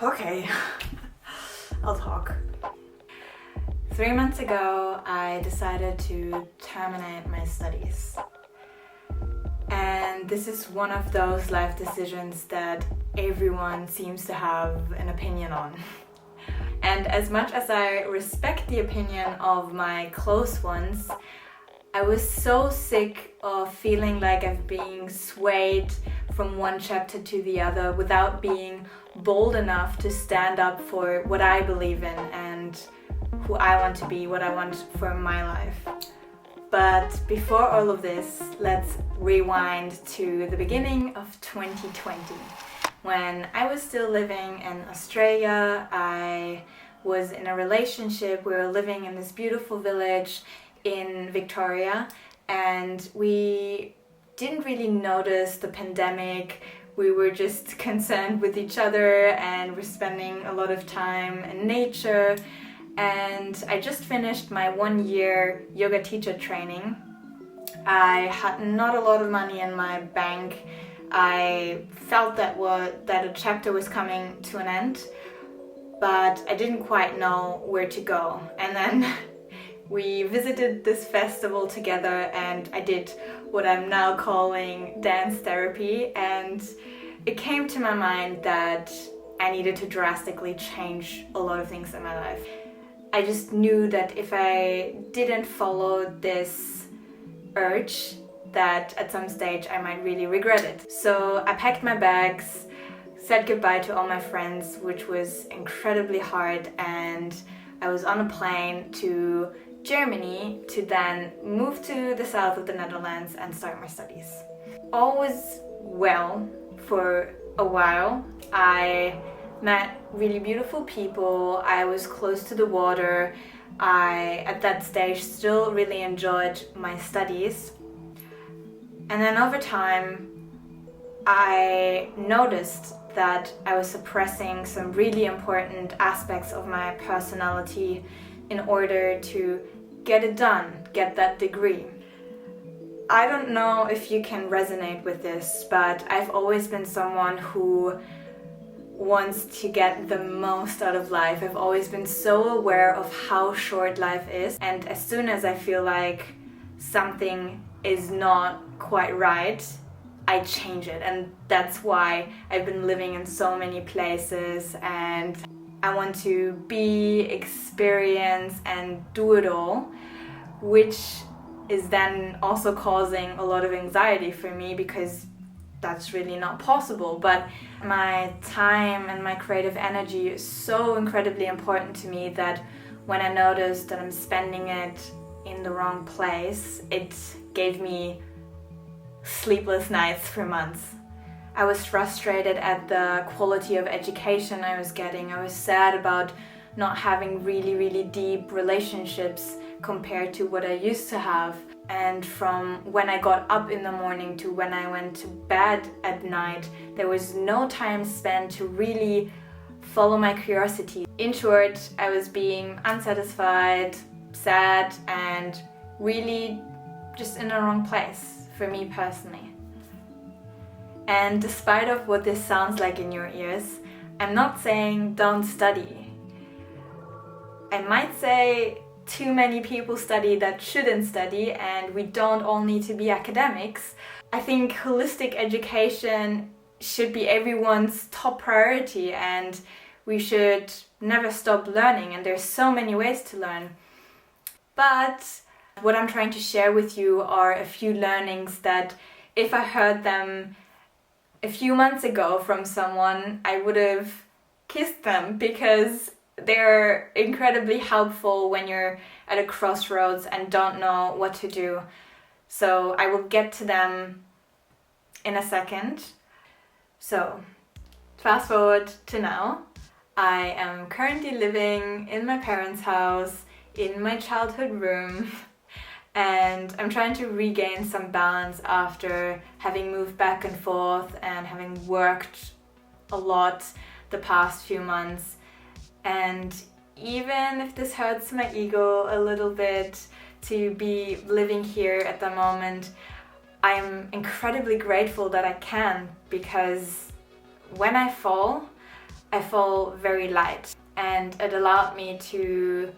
Okay, I'll talk. 3 months ago, I decided to terminate my studies. And this is one of those life decisions that everyone seems to have an opinion on. And as much as I respect the opinion of my close ones, I was so sick of feeling like I've been swayed from one chapter to the other without being bold enough to stand up for what I believe in and who I want to be, what I want for my life. But before all of this, let's rewind to the beginning of 2020. When I was still living in Australia, I was in a relationship. We were living in this beautiful village in Victoria, and we didn't really notice the pandemic. We were just concerned with each other and we're spending a lot of time in nature. And I just finished my 1-year yoga teacher training. I had not a lot of money in my bank. I felt that a chapter was coming to an end, but I didn't quite know where to go. And then we visited this festival together and I did what I'm now calling dance therapy, and it came to my mind that I needed to drastically change a lot of things in my life. I just knew that if I didn't follow this urge, that at some stage I might really regret it. So I packed my bags, said goodbye to all my friends, which was incredibly hard, and I was on a plane to Germany to then move to the south of the Netherlands and start my studies. All was well for a while. I met really beautiful people. I was close to the water. I, at that stage, still really enjoyed my studies. And then over time, I noticed that I was suppressing some really important aspects of my personality in order to get it done, get that degree. I don't know if you can resonate with this, but I've always been someone who wants to get the most out of life. I've always been so aware of how short life is, and as soon as I feel like something is not quite right, I change it. And that's why I've been living in so many places, and I want to be, experience, and do it all, which is then also causing a lot of anxiety for me because that's really not possible. But my time and my creative energy is so incredibly important to me that when I noticed that I'm spending it in the wrong place, it gave me sleepless nights for months. I was frustrated at the quality of education I was getting. I was sad about not having really deep relationships compared to what I used to have. And from when I got up in the morning to when I went to bed at night, there was no time spent to really follow my curiosity. In short, I was being unsatisfied, sad, and really just in the wrong place for me personally. And despite of what this sounds like in your ears, I'm not saying don't study. I might say too many people study that shouldn't study, and we don't all need to be academics. I think holistic education should be everyone's top priority, and we should never stop learning, and there's so many ways to learn. But what I'm trying to share with you are a few learnings that if I heard them a few months ago from someone, I would have kissed them, because they're incredibly helpful when you're at a crossroads and don't know what to do. So I will get to them in a second. So fast forward to now. I am currently living in my parents' house in my childhood room, and I'm trying to regain some balance after having moved back and forth and having worked a lot the past few months. And even if this hurts my ego a little bit to be living here at the moment, I'm incredibly grateful that I can, because when I fall, I felt very light, and it allowed me to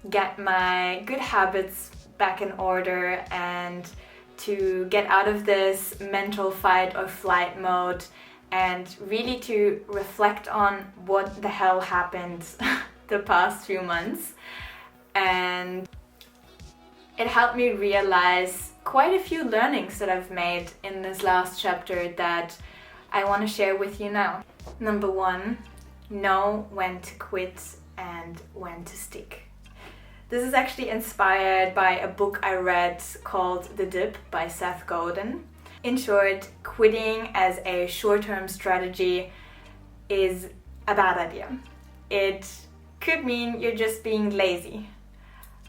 get my good habits back in order and to get out of this mental fight or flight mode and really to reflect on what the hell happened the past few months. And it helped me realize quite a few learnings that I've made in this last chapter that I want to share with you now. Number 1, know when to quit and when to stick. This is actually inspired by a book I read called The Dip by Seth Godin. In short, quitting as a short-term strategy is a bad idea. It could mean you're just being lazy.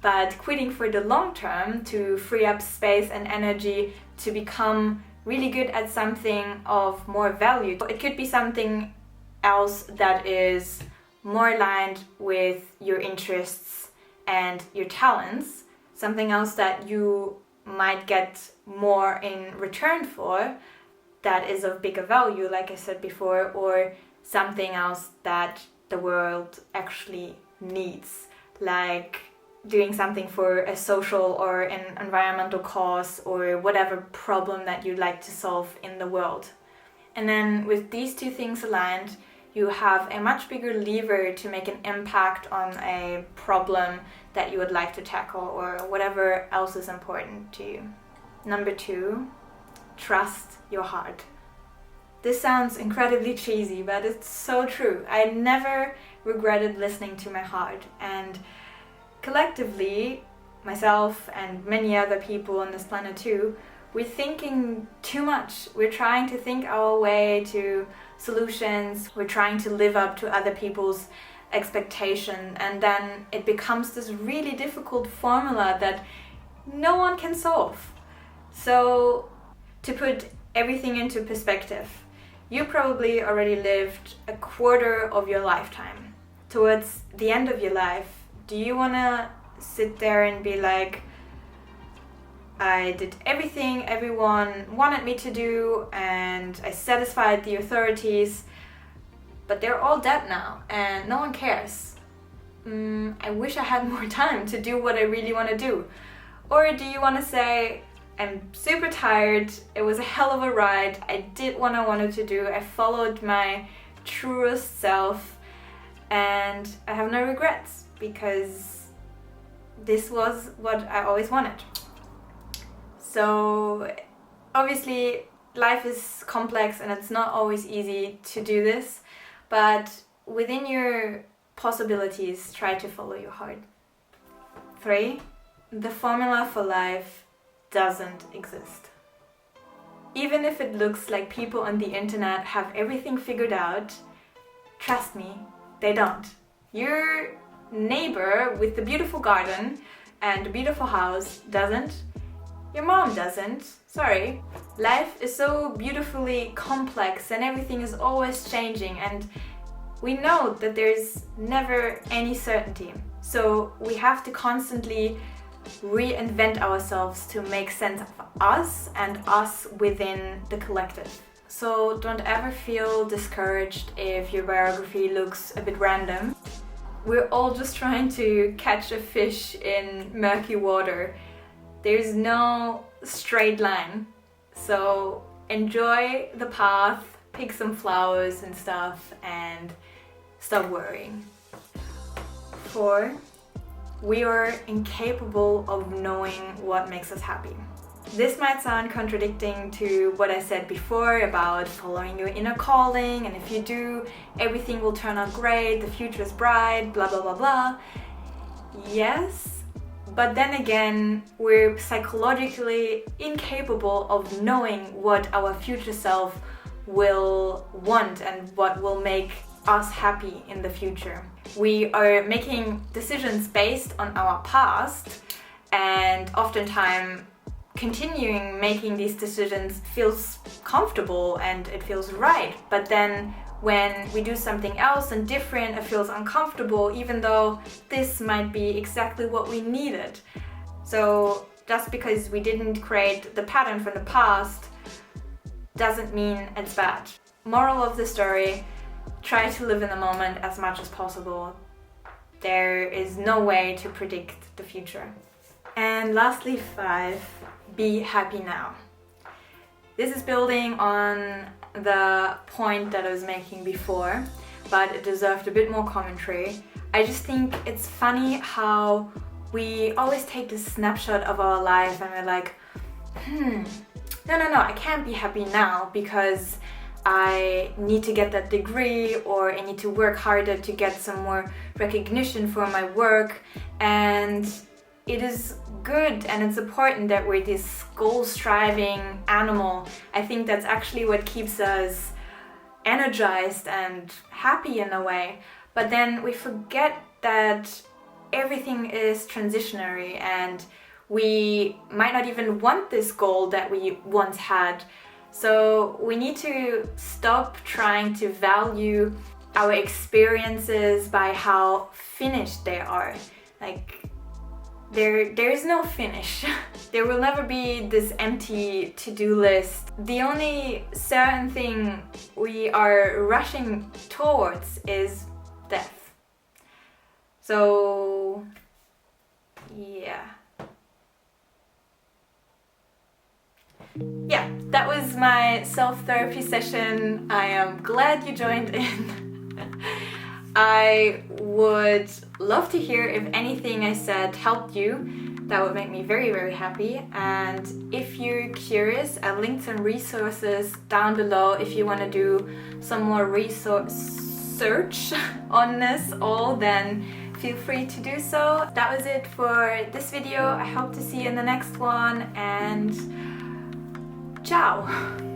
But quitting for the long term to free up space and energy to become really good at something of more value. It could be something else that is more aligned with your interests and your talents, something else that you might get more in return for that is of bigger value, like I said before, or something else that the world actually needs, like doing something for a social or an environmental cause or whatever problem that you'd like to solve in the world. And then with these two things aligned, you have a much bigger lever to make an impact on a problem that you would like to tackle or whatever else is important to you. Number 2, trust your heart. This sounds incredibly cheesy, but it's so true. I never regretted listening to my heart, and collectively, myself and many other people on this planet too, we're thinking too much. We're trying to think our way to solutions. We're trying to live up to other people's expectation, and then it becomes this really difficult formula that no one can solve. So, to put everything into perspective, you probably already lived a quarter of your lifetime. Towards the end of your life, do you want to sit there and be like, I did everything everyone wanted me to do and I satisfied the authorities, but they're all dead now and no one cares. I wish I had more time to do what I really want to do. Or do you want to say, I'm super tired, it was a hell of a ride, I did what I wanted to do, I followed my truest self, and I have no regrets because this was what I always wanted. So obviously life is complex and it's not always easy to do this, but within your possibilities, try to follow your heart. 3, the formula for life doesn't exist. Even if it looks like people on the internet have everything figured out, trust me, they don't. Your neighbor with the beautiful garden and the beautiful house doesn't. Your mom doesn't. Sorry. Life is so beautifully complex and everything is always changing, and we know that there's never any certainty. So we have to constantly reinvent ourselves to make sense of us and us within the collective. So don't ever feel discouraged if your biography looks a bit random. We're all just trying to catch a fish in murky water. There's no straight line. So enjoy the path, pick some flowers and stuff, and stop worrying. 4, we are incapable of knowing what makes us happy. This might sound contradicting to what I said before about following your inner calling, and if you do, everything will turn out great, the future is bright, blah blah blah blah. Yes, but then again, we're psychologically incapable of knowing what our future self will want and what will make us happy in the future. We are making decisions based on our past, and oftentimes continuing making these decisions feels comfortable and it feels right, but then when we do something else and different, it feels uncomfortable, even though this might be exactly what we needed. So just because we didn't create the pattern from the past doesn't mean it's bad. Moral of the story, try to live in the moment as much as possible. There is no way to predict the future. And lastly, 5, be happy now. This is building on the point that I was making before, but it deserved a bit more commentary. I just think it's funny how we always take this snapshot of our life and we're like, no, I can't be happy now because I need to get that degree, or I need to work harder to get some more recognition for my work. And it is good and it's important that we're this goal-striving animal. I think that's actually what keeps us energized and happy in a way. But then we forget that everything is transitionary and we might not even want this goal that we once had. So we need to stop trying to value our experiences by how finished they are. Like, there is no finish. There will never be this empty to-do list. The only certain thing we are rushing towards is death. So, yeah. Yeah, that was my self-therapy session. I am glad you joined in. I would love to hear if anything I said helped you. That would make me very, very happy. And if you're curious, I'll link some resources down below if you want to do some more research on this all, then feel free to do so. That was it for this video. I hope to see you in the next one, and ciao!